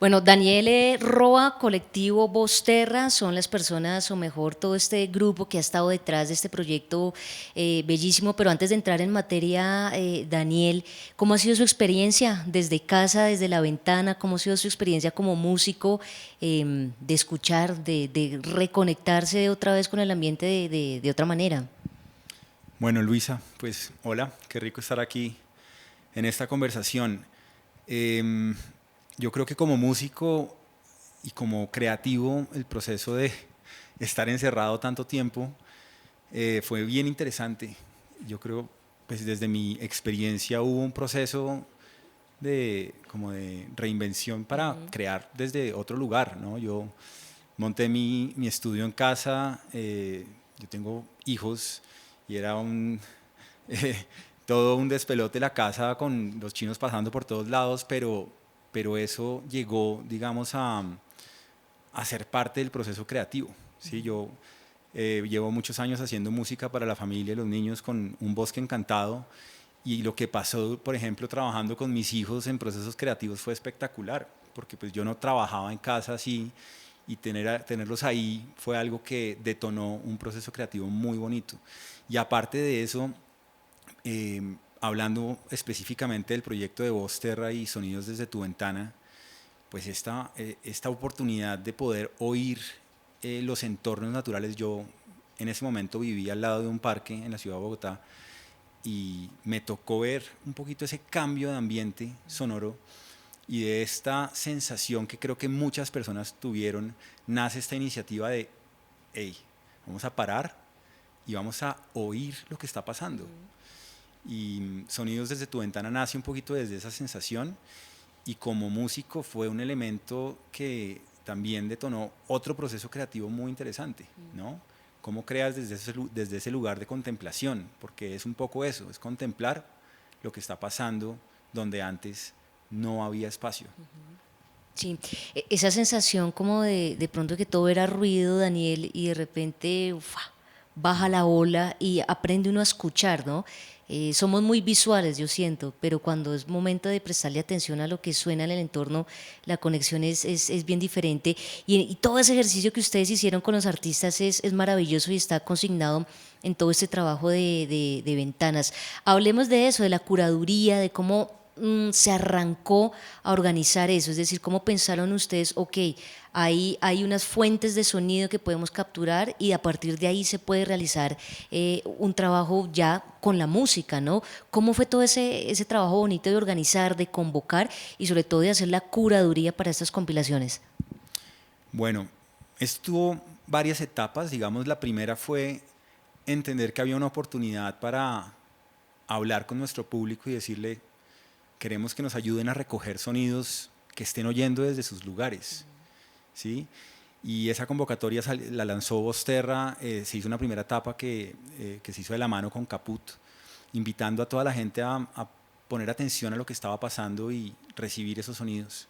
Bueno, Daniele Roa, Colectivo Voz Terra, son las personas, o mejor, todo este grupo que ha estado detrás de este proyecto bellísimo. Pero antes de entrar en materia, Daniel, ¿cómo ha sido su experiencia desde casa, desde la ventana? ¿Cómo ha sido su experiencia como músico, de escuchar, de reconectarse otra vez con el ambiente de otra manera? Bueno, Luisa, pues hola, qué rico estar aquí en esta conversación. Em, yo creo que como músico y como creativo, el proceso de estar encerrado tanto tiempo fue bien interesante. Yo creo, pues desde mi experiencia hubo un proceso de como de reinvención para Ujú. crear desde otro lugar, ¿no? Yo monté mi estudio en casa, yo tengo hijos y era eh, todo un despelote la casa con los chinos pasando por todos lados, pero eso llegó, digamos, a ser parte del proceso creativo. ¿Sí? Yo llevo muchos años haciendo música para la familia y los niños con Un Bosque Encantado, y lo que pasó, por ejemplo, trabajando con mis hijos en procesos creativos fue espectacular, porque pues yo no trabajaba en casa así, y tenerlos ahí fue algo que detonó un proceso creativo muy bonito. Y aparte de eso, hablando específicamente del proyecto de Voz Terra y Sonidos desde tu ventana, pues esta oportunidad de poder oír los entornos naturales. Yo en ese momento vivía al lado de un parque en la ciudad de Bogotá, y me tocó ver un poquito ese cambio de ambiente sonoro, y de esta sensación que creo que muchas personas tuvieron, nace esta iniciativa de, hey, vamos a parar y vamos a oír lo que está pasando. Y Sonidos desde tu ventana nace un poquito desde esa sensación, y como músico fue un elemento que también detonó otro proceso creativo muy interesante, ¿no? ¿Cómo creas desde ese lugar de contemplación? Porque es un poco eso, es contemplar lo que está pasando donde antes no había espacio. Sí, esa sensación como de pronto que todo era ruido, Daniel, y de repente ufa, baja la ola y aprende uno a escuchar, ¿no? Somos muy visuales, yo siento, pero cuando es momento de prestarle atención a lo que suena en el entorno, la conexión es bien diferente. Y todo ese ejercicio que ustedes hicieron con los artistas es maravilloso y está consignado en todo este trabajo de ventanas. Hablemos de eso, de la curaduría, de cómo se arrancó a organizar eso, es decir, cómo pensaron ustedes, ok, hay unas fuentes de sonido que podemos capturar y a partir de ahí se puede realizar un trabajo ya con la música, ¿no? ¿Cómo fue todo ese trabajo bonito de organizar, de convocar y sobre todo de hacer la curaduría para estas compilaciones? Bueno, esto tuvo varias etapas. Digamos, la primera fue entender que había una oportunidad para hablar con nuestro público y decirle, queremos que nos ayuden a recoger sonidos que estén oyendo desde sus lugares, ¿sí? Y esa convocatoria la lanzó Vosterra. Se hizo una primera etapa que se hizo de la mano con Caput, invitando a toda la gente a poner atención a lo que estaba pasando y recibir esos sonidos.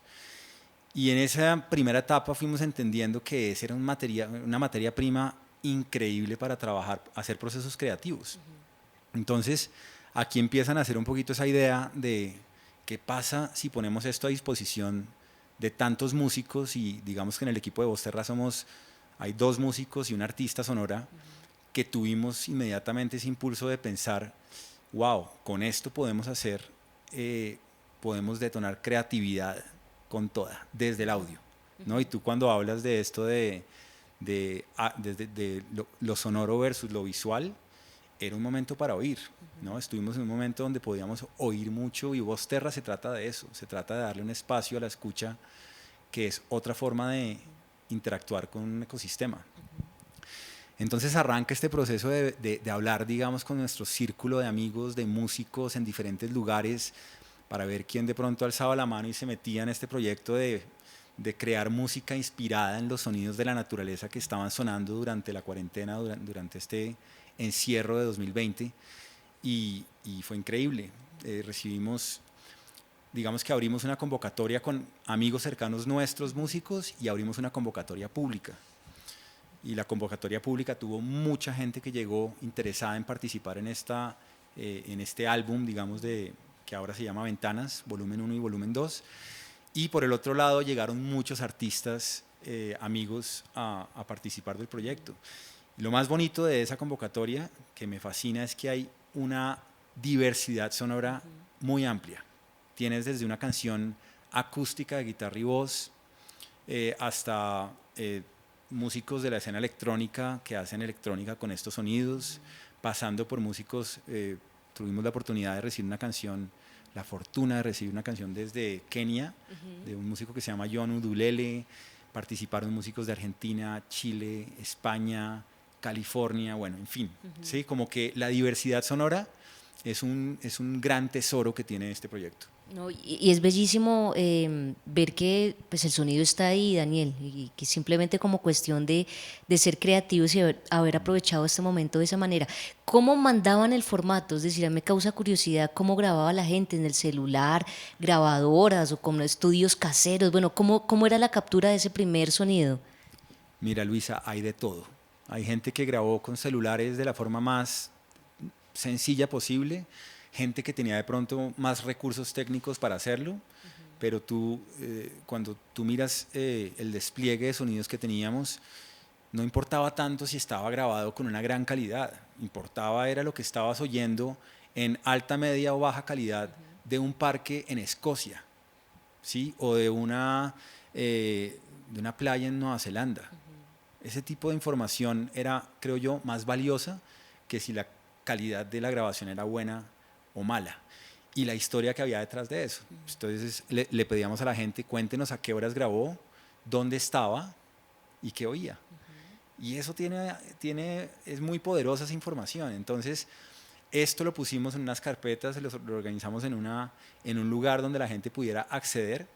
Y en esa primera etapa fuimos entendiendo que esa era una materia prima increíble para trabajar, hacer procesos creativos. Entonces, aquí empiezan a hacer un poquito esa idea de qué pasa si ponemos esto a disposición de tantos músicos. Y digamos que en el equipo de Vosterra hay dos músicos y una artista sonora, que tuvimos inmediatamente ese impulso de pensar, wow, con esto podemos hacer, podemos detonar creatividad con toda, desde el audio, ¿no? Y tú cuando hablas de esto de lo sonoro versus lo visual, era un momento para oír, ¿no? Estuvimos en un momento donde podíamos oír mucho, y Voz Terra se trata de eso, se trata de darle un espacio a la escucha, que es otra forma de interactuar con un ecosistema. Entonces arranca este proceso de hablar, digamos, con nuestro círculo de amigos, de músicos en diferentes lugares, para ver quién de pronto alzaba la mano y se metía en este proyecto de crear música inspirada en los sonidos de la naturaleza que estaban sonando durante la cuarentena, durante este encierro de 2020. Y fue increíble. Recibimos, digamos que abrimos una convocatoria con amigos cercanos nuestros músicos, y abrimos una convocatoria pública. Y la convocatoria pública tuvo mucha gente que llegó interesada en participar en este álbum, digamos, que ahora se llama Ventanas, volumen 1 y volumen 2. Y por el otro lado llegaron muchos artistas, amigos, a participar del proyecto. Lo más bonito de esa convocatoria, que me fascina, es que hay una diversidad sonora muy amplia. Tienes desde una canción acústica de guitarra y voz, hasta músicos de la escena electrónica que hacen electrónica con estos sonidos, pasando por músicos, tuvimos la oportunidad de recibir una canción, la fortuna de recibir una canción desde Kenia, de un músico que se llama John Udulele, participaron músicos de Argentina, Chile, España, California, bueno, en fin, ¿sí? Como que la diversidad sonora es un gran tesoro que tiene este proyecto. No, y es bellísimo ver que pues el sonido está ahí, Daniel, y que simplemente como cuestión de ser creativos y haber aprovechado este momento de esa manera. ¿Cómo mandaban el formato? Es decir, a mí me causa curiosidad cómo grababa la gente en el celular, grabadoras o como estudios caseros. Bueno, ¿cómo era la captura de ese primer sonido? Mira, Luisa, hay de todo. Hay gente que grabó con celulares de la forma más sencilla posible, gente que tenía de pronto más recursos técnicos para hacerlo, pero tú, cuando tú miras el despliegue de sonidos que teníamos, no importaba tanto si estaba grabado con una gran calidad, importaba era lo que estabas oyendo en alta, media o baja calidad de un parque en Escocia, ¿sí? O de una playa en Nueva Zelanda. Ese tipo de información era, creo yo, más valiosa que si la calidad de la grabación era buena o mala. Y la historia que había detrás de eso. Entonces le pedíamos a la gente, cuéntenos a qué horas grabó, dónde estaba y qué oía. Y eso es muy poderosa esa información. Entonces, esto lo pusimos en unas carpetas, lo organizamos en un lugar donde la gente pudiera acceder,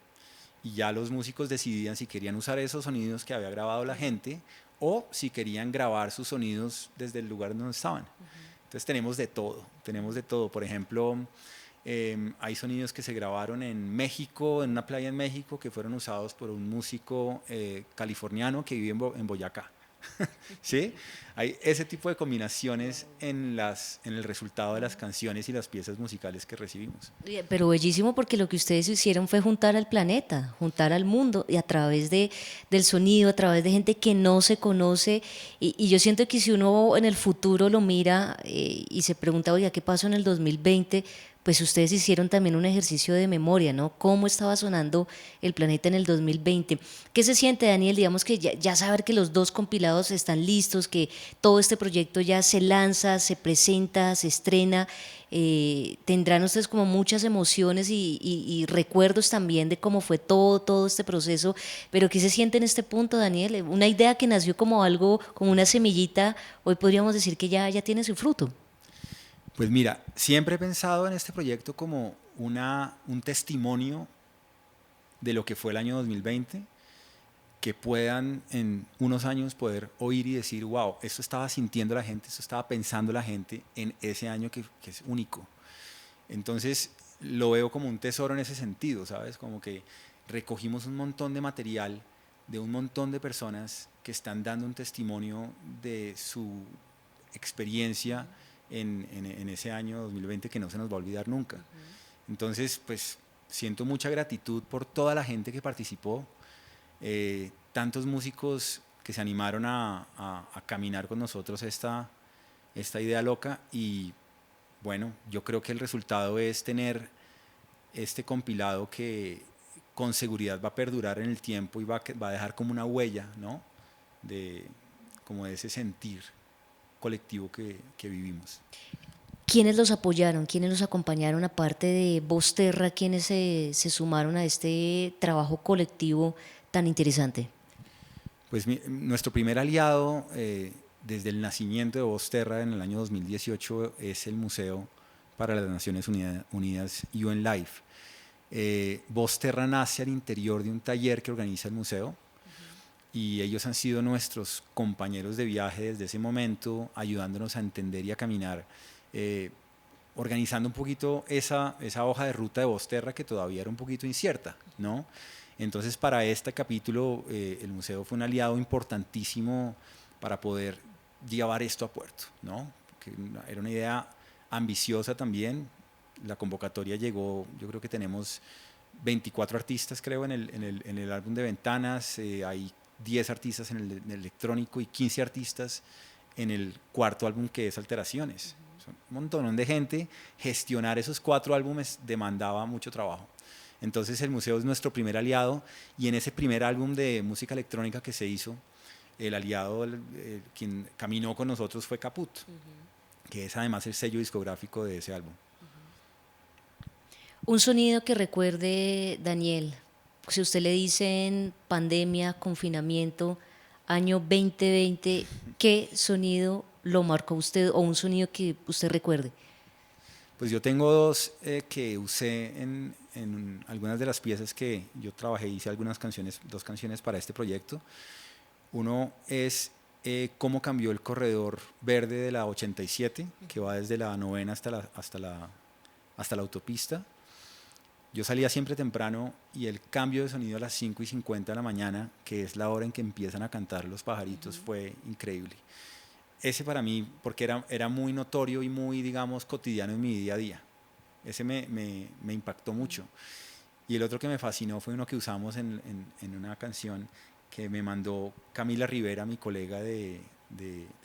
y ya los músicos decidían si querían usar esos sonidos que había grabado la gente o si querían grabar sus sonidos desde el lugar donde estaban. Entonces tenemos de todo. Por ejemplo, hay sonidos que se grabaron en México, en una playa en México, que fueron usados por un músico californiano que vive en Boyacá. ¿Sí? Hay ese tipo de combinaciones en el resultado de las canciones y las piezas musicales que recibimos. Pero bellísimo porque lo que ustedes hicieron fue juntar al planeta, juntar al mundo y a través del sonido, a través de gente que no se conoce y yo siento que si uno en el futuro lo mira y se pregunta, oye, ¿qué pasó en el 2020? Pues ustedes hicieron también un ejercicio de memoria, ¿no? ¿Cómo estaba sonando el planeta en el 2020? ¿Qué se siente, Daniel? Digamos que ya saber que los dos compilados están listos, que todo este proyecto ya se lanza, se presenta, se estrena. Tendrán ustedes como muchas emociones y recuerdos también de cómo fue todo este proceso, pero ¿qué se siente en este punto, Daniel? Una idea que nació como algo, como una semillita, hoy podríamos decir que ya tiene su fruto. Pues mira, siempre he pensado en este proyecto como un testimonio de lo que fue el año 2020, que puedan en unos años poder oír y decir, wow, esto estaba sintiendo la gente, esto estaba pensando la gente en ese año que es único. Entonces lo veo como un tesoro en ese sentido, ¿sabes? Como que recogimos un montón de material de un montón de personas que están dando un testimonio de su experiencia en ese año 2020 que no se nos va a olvidar nunca. Entonces, pues siento mucha gratitud por toda la gente que participó, tantos músicos que se animaron a caminar con nosotros esta idea loca, y bueno, yo creo que el resultado es tener este compilado que con seguridad va a perdurar en el tiempo y va a dejar como una huella, ¿no? Como de ese sentir colectivo que vivimos. ¿Quiénes los apoyaron? ¿Quiénes los acompañaron aparte de Voz Terra? ¿Quiénes se sumaron a este trabajo colectivo tan interesante? Pues nuestro primer aliado desde el nacimiento de Voz Terra en el año 2018 es el Museo para las Naciones Unidas UN Life. Voz Terra nace al interior de un taller que organiza el museo, y ellos han sido nuestros compañeros de viaje desde ese momento, ayudándonos a entender y a caminar, organizando un poquito esa hoja de ruta de Voz Terra que todavía era un poquito incierta, ¿no? Entonces, para este capítulo, el museo fue un aliado importantísimo para poder llevar esto a puerto, ¿no? Que era una idea ambiciosa también. La convocatoria llegó, yo creo que tenemos 24 artistas creo en el álbum de Ventanas, hay 10 artistas en el electrónico y 15 artistas en el cuarto álbum que es Alteraciones. Son un montón de gente. Gestionar esos 4 álbumes demandaba mucho trabajo. Entonces el museo es nuestro primer aliado y en ese primer álbum de música electrónica que se hizo, el aliado, quien caminó con nosotros fue Caput, que es además el sello discográfico de ese álbum. Un sonido que recuerde, Daniel, si usted le dicen pandemia, confinamiento, año 2020, ¿qué sonido lo marcó usted o un sonido que usted recuerde? Pues yo tengo 2 que usé en algunas de las piezas que yo trabajé, hice algunas canciones, 2 canciones para este proyecto. Uno es cómo cambió el corredor verde de la 87, que va desde la novena hasta la autopista. Yo salía siempre temprano y el cambio de sonido a las 5:50 de la mañana, que es la hora en que empiezan a cantar los pajaritos, fue increíble. Ese para mí, porque era muy notorio y muy, digamos, cotidiano en mi día a día. Ese me impactó mucho. Y el otro que me fascinó fue uno que usamos en una canción que me mandó Camila Rivera, mi colega de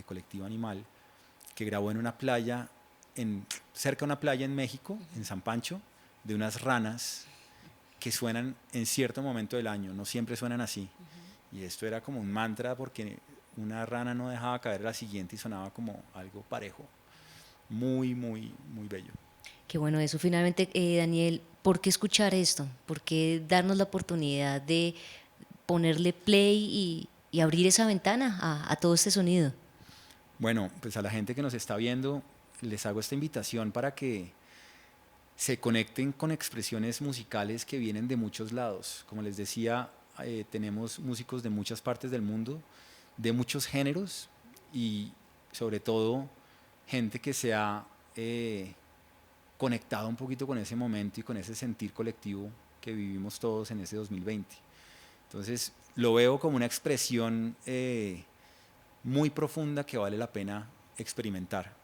Colectivo Animal, que grabó en una playa, cerca de una playa en México, en San Pancho, de unas ranas que suenan en cierto momento del año, no siempre suenan así. Y esto era como un mantra porque una rana no dejaba caer a la siguiente y sonaba como algo parejo. Muy, muy, muy bello. Qué bueno eso. Finalmente, Daniel, ¿por qué escuchar esto? ¿Por qué darnos la oportunidad de ponerle play y abrir esa ventana a todo este sonido? Bueno, pues a la gente que nos está viendo, les hago esta invitación para que se conecten con expresiones musicales que vienen de muchos lados. Como les decía, tenemos músicos de muchas partes del mundo, de muchos géneros y sobre todo gente que se ha conectado un poquito con ese momento y con ese sentir colectivo que vivimos todos en ese 2020. Entonces lo veo como una expresión muy profunda que vale la pena experimentar.